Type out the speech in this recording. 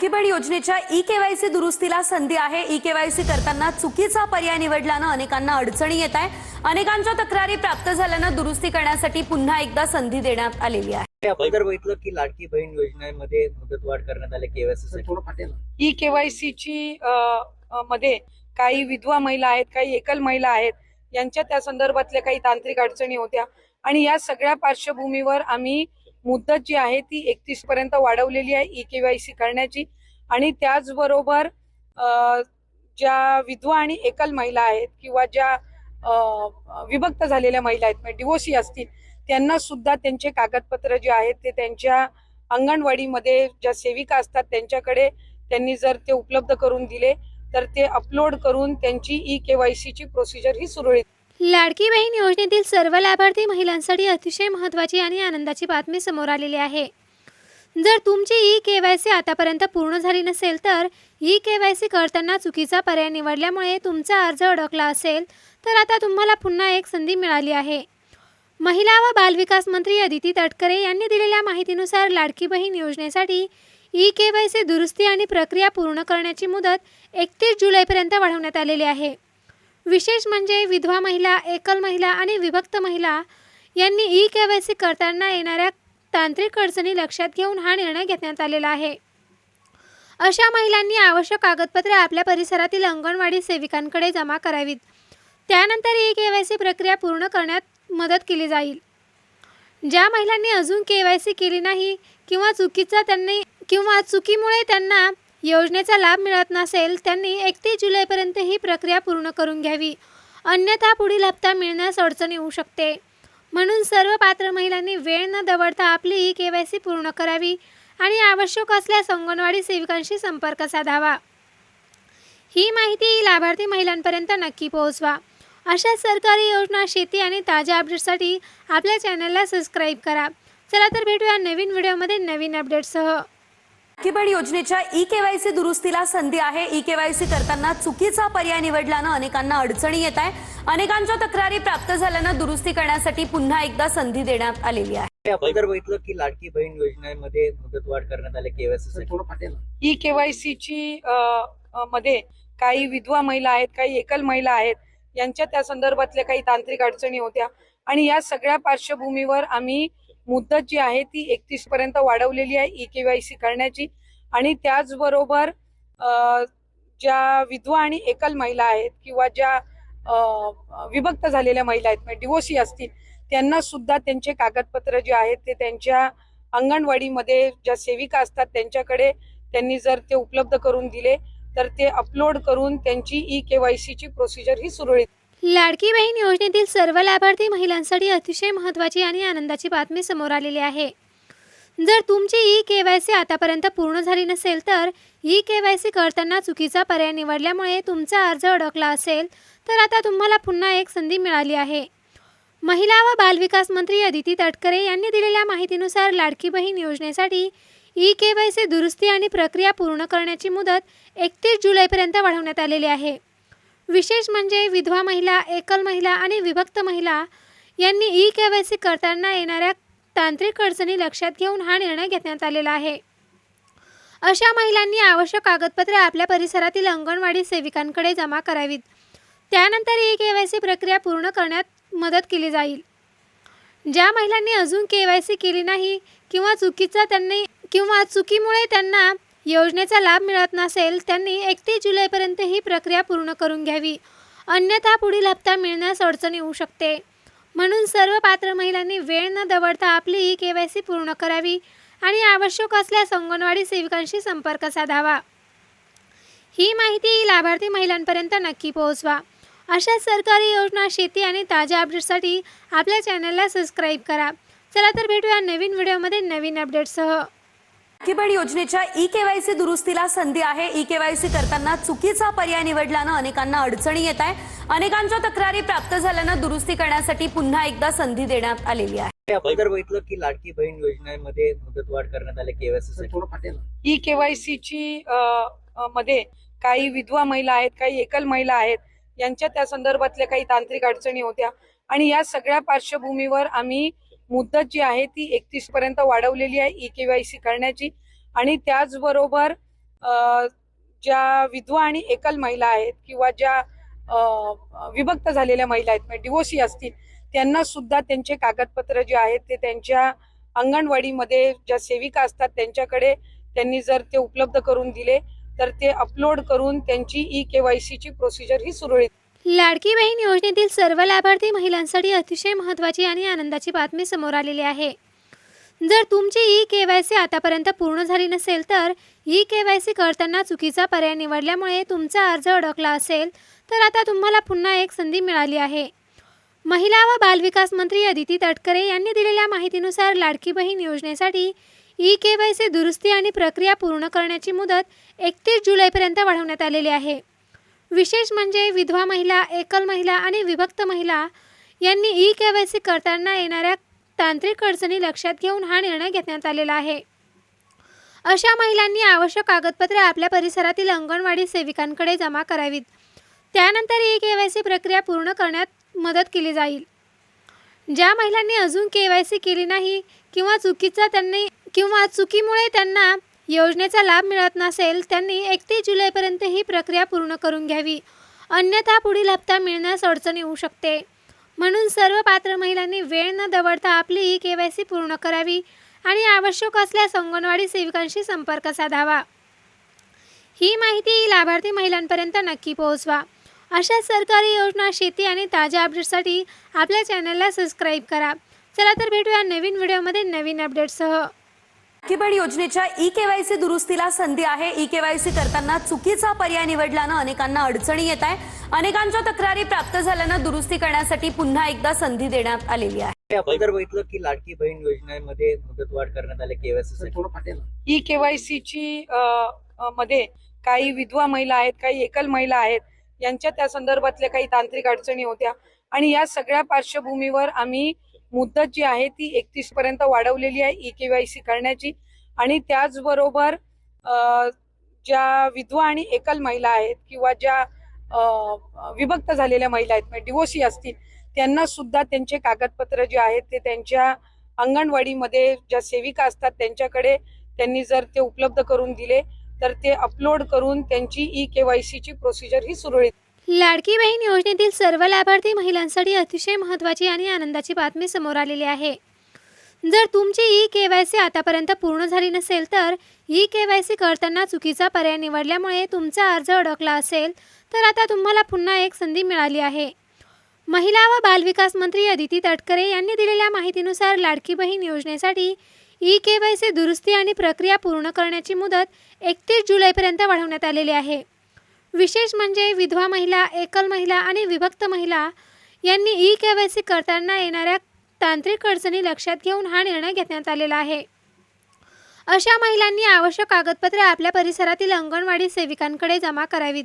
लाडकी बहीण योजनेच्या ई-केवायसी दुरुस्तीला संधी आहे। ई-केवायसी करताना चुकीचा पर्याय निवडल्यानं अनेकांना अडचणी येत आहे। अनेकांच्या तक्रारी प्राप्त झाल्यानं दुरुस्ती करण्यासाठी पुन्हा एकदा संधी देण्यात आलेली आहे। आपण जर बघितलं की लाडकी बहीण योजनेमध्ये मुदतवाढ करण्यात आली केवायसी ई केवायसीची मध्ये काही विधवा महिला आहेत, काही एकल महिला आहेत, यांच्या त्या संदर्भातल्या काही तांत्रिक अडचणी होत्या आणि या सगळ्या पार्श्वभूमीवर आम्ही मुदत जी आहे ती 31 पर्यंत वाढवलेली आहे ई केवायसी करण्याची। आणि त्याचबरोबर ज्या विधवा आणि एकल महिला आहेत किंवा ज्या विभक्त झालेल्या महिला आहेत, म्हणजे डिवोर्सी असतील, त्यांना सुद्धा त्यांचे कागदपत्र जे आहेत ते त्यांच्या अंगणवाडीमध्ये ज्या सेविका असतात त्यांच्याकडे त्यांनी जर ते उपलब्ध करून दिले तर ते अपलोड करून त्यांची ई केवायसीची प्रोसिजर ही सुरळीत। लाडकी बहीण योजनेतील सर्व लाभार्थी महिलांसाठी अतिशय महत्त्वाची आणि आनंदाची बातमी समोर आलेली आहे। जर तुमची ई केवायसी आतापर्यंत पूर्ण झाली नसेल तर ई केवायसी करताना चुकीचा पर्याय निवडल्यामुळे तुमचा अर्ज अडकला असेल तर आता तुम्हाला पुन्हा एक संधी मिळाली आहे। महिला व बालविकास मंत्री अदिती तटकरे यांनी दिलेल्या माहितीनुसार लाडकी बहीण योजनेसाठी ई केवायसी दुरुस्ती आणि प्रक्रिया पूर्ण करण्याची मुदत 31 जुलैपर्यंत वाढवण्यात आलेली आहे। विशेष म्हणजे विधवा महिला, एकल महिला आणि विभक्त महिला यांनी ई केवायसी करताना येणाऱ्या तांत्रिक अडचणी लक्षात घेऊन हा निर्णय घेण्यात आलेला आहे। अशा महिलांनी आवश्यक कागदपत्रे आपल्या परिसरातील अंगणवाडी सेविकांकडे जमा करावीत। त्यानंतर ई केवायसी प्रक्रिया पूर्ण करण्यात मदत केली जाईल। ज्या महिलांनी अजून केवायसी केली नाही किंवा चुकीमुळे त्यांना योजनेचा लाभ मिळत नसेल त्यांनी 31 जुलैपर्यंत ही प्रक्रिया पूर्ण करून घ्यावी, अन्यथा पुढील हप्ता मिळण्यास अडचण येऊ शकते। म्हणून सर्व पात्र महिलांनी वेळ न दवडता आपली ई केवायसी पूर्ण करावी आणि आवश्यक असल्यास अंगणवाडी सेविकांशी संपर्क साधावा। ही माहिती लाभार्थी महिलांपर्यंत नक्की पोहोचवा। अशा सरकारी योजना, शेती आणि ताज्या अपडेट्ससाठी आपल्या चॅनलला सबस्क्राईब करा। चला तर भेटूया नवीन व्हिडिओमध्ये नवीन अपडेट्ससह। लाडकी बहीण योजनेच्या ई-केवायसी दुरुस्तीला संधी आहे। ई-केवायसी करताना चुकीचा पर्याय निवडल्यानं अनेकांना अडचणी येत आहे। अनेकांच्या तक्रारी प्राप्त झाल्यानं दुरुस्ती करण्यासाठी पुन्हा एकदा संधी देण्यात आलेली आहे। आपण जर बघितलं की लाडकी बहीण योजनेमध्ये मुदतवाढ करण्यात आली केवायसी ई केवायसीची मध्ये काही विधवा महिला आहेत, काही एकल महिला आहेत, यांच्या त्या संदर्भातल्या काही तांत्रिक अडचणी होत्या आणि या सगळ्या पार्श्वभूमीवर आम्ही मुदत जी आहे ती 31 पर्यंत वाढवलेली आहे ई केवायसी करण्याची। आणि त्याचबरोबर ज्या विधवा आणि एकल महिला आहेत किंवा ज्या विभक्त झालेल्या महिला आहेत, म्हणजे डिवोर्सी असतील, त्यांना सुद्धा त्यांचे कागदपत्र जे आहेत ते त्यांच्या अंगणवाडीमध्ये ज्या सेविका असतात त्यांच्याकडे त्यांनी जर ते उपलब्ध करून दिले तर ते अपलोड करून त्यांची ई केवायसीची प्रोसिजर ही सुरळीत। लाडकी बहीण योजनेतील सर्व लाभार्थी महिलांसाठी अतिशय महत्त्वाची आणि आनंदाची बातमी समोर आलेली आहे। जर तुमची ई केवायसी आतापर्यंत पूर्ण झाली नसेल तर ई केवायसी करताना चुकीचा पर्याय निवडल्यामुळे तुमचा अर्ज अडकला असेल तर आता तुम्हाला पुन्हा एक संधी मिळाली आहे। महिला व बालविकास मंत्री अदिती तटकरे यांनी दिलेल्या माहितीनुसार लाडकी बहीण योजनेसाठी ई केवायसी दुरुस्ती आणि प्रक्रिया पूर्ण करण्याची मुदत 31 जुलैपर्यंत वाढवण्यात आलेली आहे। विशेष म्हणजे विधवा महिला, एकल महिला आणि विभक्त महिला यांनी ई केवायसी करताना येणाऱ्या तांत्रिक अडचणी लक्षात घेऊन हा निर्णय घेण्यात आलेला आहे। अशा महिलांनी आवश्यक कागदपत्रे आपल्या परिसरातील अंगणवाडी सेविकांकडे जमा करावीत। त्यानंतर ई केवायसी प्रक्रिया पूर्ण करण्यात मदत केली जाईल। ज्या महिलांनी अजून केवायसी केली नाही किंवा चुकीमुळे त्यांना योजनेचा लाभ मिळत नसेल त्यांनी 31 जुलैपर्यंत ही प्रक्रिया पूर्ण करून घ्यावी, अन्यथा पुढील हप्ता मिळण्यास अडचण येऊ शकते। म्हणून सर्व पात्र महिलांनी वेळ न दवडता आपली ई केवायसी पूर्ण करावी आणि आवश्यक असल्यास अंगणवाडी सेविकांशी संपर्क साधावा। ही माहिती लाभार्थी महिलांपर्यंत नक्की पोहोचवा। अशा सरकारी योजना, शेती आणि ताज्या अपडेट्ससाठी आपल्या चॅनलला सबस्क्राईब करा। चला तर भेटूया नवीन व्हिडिओमध्ये नवीन अपडेट्ससह। लाडकी बहीण योजनेच्या ई-केवायसी दुरुस्तीला संधी आहे। ई-केवायसी करताना चुकीचा पर्याय निवडल्यानं अनेकांना अडचणी येत आहे। अनेकांच्या तक्रारी प्राप्त झाल्यानं दुरुस्ती करण्यासाठी पुन्हा एकदा संधी देण्यात आलेली आहे। आपण जर बघितलं की लाडकी बहीण योजनेमध्ये मुदतवाढ करण्यात आली केवायसी ई केवायसीची मध्ये काही विधवा महिला आहेत, काही एकल महिला आहेत, यांच्या त्या संदर्भातल्या काही तांत्रिक अडचणी होत्या आणि या सगळ्या पार्श्वभूमीवर आम्ही मुदत जी आहे ती 31 पर्यंत वाढवलेली आहे ई केवायसी करण्याची। आणि त्याचबरोबर ज्या विधवा आणि एकल महिला आहेत किंवा ज्या विभक्त झालेल्या महिला आहेत म्हणजे डिवोर्सी असतील त्यांना सुद्धा त्यांचे कागदपत्र जे आहेत ते त्यांच्या अंगणवाडीमध्ये ज्या सेविका असतात त्यांच्याकडे त्यांनी जर ते उपलब्ध करून दिले तर ते अपलोड करून त्यांची KYC ची प्रोसिजर ही सुरळीत. लाडकी बहीण योजनेतील सर्व लाभार्थी महिलांसाठी अतिशय महत्त्वाची आणि आनंदाची बातमी समोर आलेली आहे. जर तुमची KYC आतापर्यंत पूर्ण झाली नसेल तर KYC करताना चुकीचा पर्याय निवडल्यामुळे तुमचा अर्ज अडकला असेल तर आता तुम्हाला पुन्हा एक संधी मिळाली आहे. महिला व बालविकास मंत्री अदिती तटकरे यांनी दिलेल्या माहितीनुसार लाडकी बहीण योजनेसाठी KYC दुरुस्ती आणि प्रक्रिया पूर्ण करण्याची मुदत 31 जुलैपर्यंत वाढवण्यात आलेली आहे. विशेष म्हणजे विधवा महिला, एकल महिला आणि विभक्त महिला यांनी KYC करताना येणाऱ्या तांत्रिक अडचणी लक्षात घेऊन हा निर्णय घेण्यात आलेला आहे. अशा महिलांनी आवश्यक कागदपत्रे आपल्या परिसरातील अंगणवाडी सेविकांकडे जमा करावीत. त्यानंतर KYC प्रक्रिया पूर्ण करण्यात मदत केली जाईल. ज्या महिलांनी अजून KYC केली नाही किंवा चुकीमुळे त्यांना योजनेचा लाभ मिळत नसेल त्यांनी 31 जुलैपर्यंत ही प्रक्रिया पूर्ण करून घ्यावी, अन्यथा पुढील हप्ता मिळण्यास अडचण येऊ शकते. म्हणून सर्व पात्र महिलांनी वेळ न दवडता आपली KYC पूर्ण करावी आणि आवश्यक असल्यास अंगणवाडी सेविकांशी संपर्क साधावा. ही माहिती लाभार्थी महिलांपर्यंत नक्की पोहोचवा. अशा सरकारी योजना, शेती आणि ताज्या अपडेट्ससाठी आपल्या चॅनलला सबस्क्राईब करा. चला तर भेटूया नवीन व्हिडिओमध्ये नवीन अपडेट्ससह. लाडकी बहीण योजनेच्या KYC दुरुस्तीला संधी आहे. KYC करताना चुकीचा पर्याय निवडल्यानं अनेकांना अडचणी येत आहे. अनेकांच्या तक्रारी प्राप्त झाल्यानं दुरुस्ती करण्यासाठी पुन्हा एकदा संधी देण्यात आलेली आहे. आपण जर बघितलं की लाडकी बहीण योजनेमध्ये मुदतवाढ करण्यात आली KYC साठी. KYC ची मध्ये काही विधवा महिला आहेत, काही एकल महिला आहेत यांच्या त्या संदर्भातल्या काही तांत्रिक अडचणी होत्या आणि या सगळ्या पार्श्वभूमीवर आम्ही मुदत जी आहे ती 31 पर्यंत वाढवलेली आहे KYC करण्याची. आणि त्याचबरोबर ज्या विधवा आणि एकल महिला आहेत किंवा ज्या विभक्त झालेल्या महिला आहेत म्हणजे डिवोर्सी असतील त्यांना सुद्धा त्यांचे कागदपत्र जे आहेत ते त्यांच्या अंगणवाडीमध्ये ज्या सेविका असतात त्यांच्याकडे त्यांनी जर ते उपलब्ध करून दिले तर ते अपलोड करून त्यांची KYC ची प्रोसिजर ही सुरळीत. लाडकी बहीण योजनेतील सर्व लाभार्थी महिलांसाठी अतिशय महत्त्वाची आणि आनंदाची बातमी समोर आलेली आहे. जर तुमची KYC आतापर्यंत पूर्ण झाली नसेल तर KYC करताना चुकीचा पर्याय निवडल्यामुळे तुमचा अर्ज अडकला असेल तर आता तुम्हाला पुन्हा एक संधी मिळाली आहे. महिला व बालविकास मंत्री अदिती तटकरे यांनी दिलेल्या माहितीनुसार लाडकी बहीण योजनेसाठी KYC दुरुस्ती आणि प्रक्रिया पूर्ण करण्याची मुदत 31 जुलैपर्यंत वाढवण्यात आलेली आहे. विशेष म्हणजे विधवा महिला, एकल महिला आणि विभक्त महिला यांनी KYC करताना येणाऱ्या तांत्रिक अडचणी लक्षात घेऊन हा निर्णय घेण्यात आलेला आहे. अशा महिलांनी आवश्यक कागदपत्रे आपल्या परिसरातील अंगणवाडी सेविकांकडे जमा करावीत.